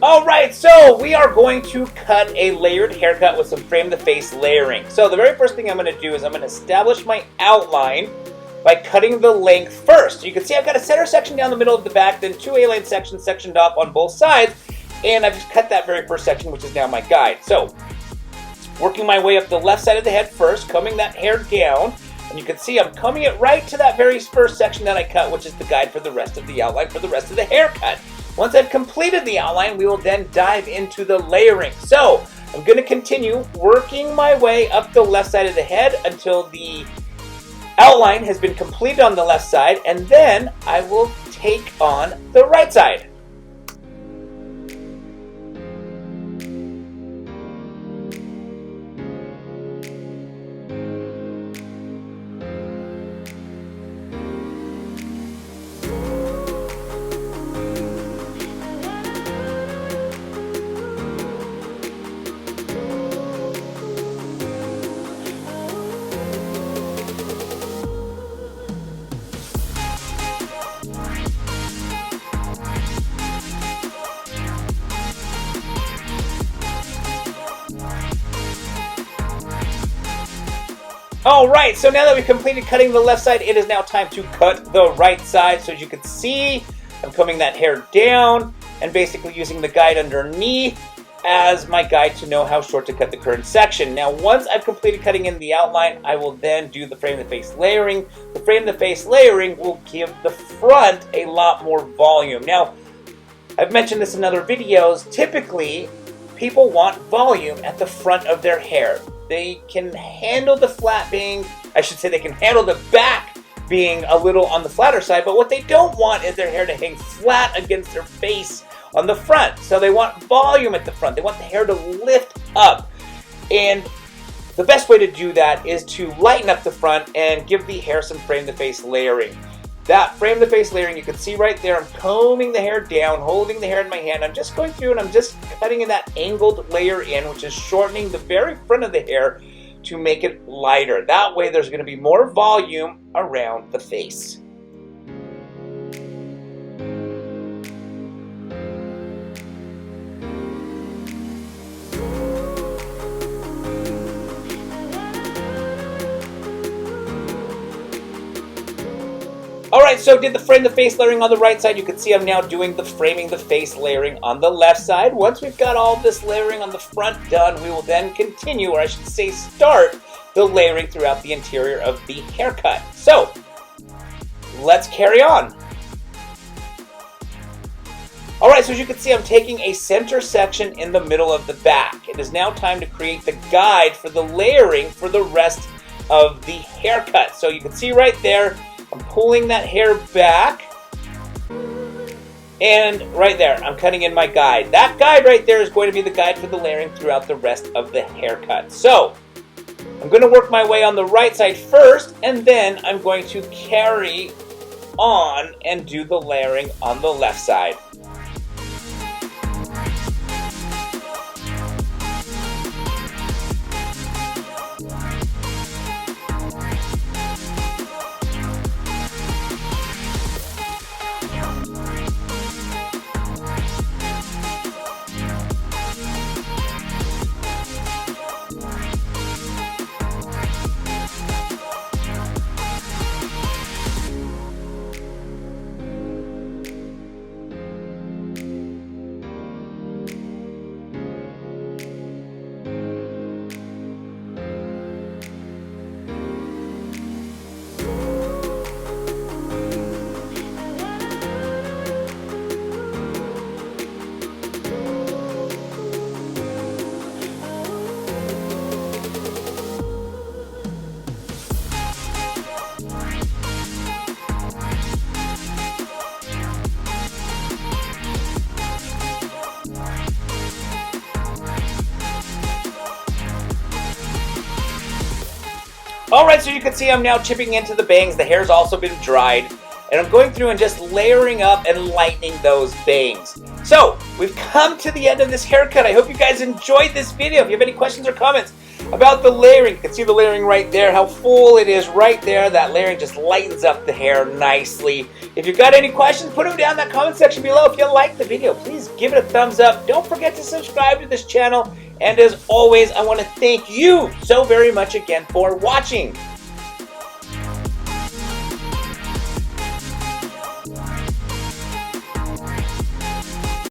Alright, so we are going to cut a layered haircut with some frame the face layering. So the very first thing I'm going to do is I'm going to establish my outline by cutting the length first. You can see I've got a center section down the middle of the back, then two A-line sections sectioned off on both sides, and I've just cut that very first section, which is now my guide. So, working my way up the left side of the head first, combing that hair down, and you can see I'm combing it right to that very first section that I cut, which is the guide for the rest of the outline for the rest of the haircut. Once I've completed the outline, we will then dive into the layering. So, I'm going to continue working my way up the left side of the head until the outline has been completed on the left side, and then I will take on the right side. Alright, so now that we've completed cutting the left side, it is now time to cut the right side. So as you can see, I'm combing that hair down and basically using the guide underneath as my guide to know how short to cut the current section. Now once I've completed cutting in the outline, I will then do the frame the face layering. The frame the face layering will give the front a lot more volume. Now, I've mentioned this in other videos, typically people want volume at the front of their hair. They can handle the flat being, I should say they can handle the back being a little on the flatter side, but what they don't want is their hair to hang flat against their face on the front. So they want volume at the front. They want the hair to lift up. And the best way to do that is to lighten up the front and give the hair some frame the face layering. That frame the face layering, you can see right there, I'm combing the hair down, holding the hair in my hand. I'm just going through and I'm just cutting in that angled layer in, which is shortening the very front of the hair to make it lighter. That way there's going to be more volume around the face. Alright, so did the frame the face layering on the right side. You can see I'm now doing the framing the face layering on the left side. Once we've got all this layering on the front done, we will then continue, or I should say start, the layering throughout the interior of the haircut. So, let's carry on. Alright, so as you can see, I'm taking a center section in the middle of the back. It is now time to create the guide for the layering for the rest of the haircut. So you can see right there, I'm pulling that hair back, and right there, I'm cutting in my guide. That guide right there is going to be the guide for the layering throughout the rest of the haircut. So, I'm going to work my way on the right side first, and then I'm going to carry on and do the layering on the left side. Alright, so you can see I'm now chipping into the bangs. The hair's also been dried. And I'm going through and just layering up and lightening those bangs. So, we've come to the end of this haircut. I hope you guys enjoyed this video. If you have any questions or comments, About the layering, you can see the layering right there, how full it is right there. That layering just lightens up the hair nicely. If you've got any questions, put them down in that comment section below. If you like the video, please give it a thumbs up. Don't forget to subscribe to this channel. And as always, I want to thank you so very much again for watching.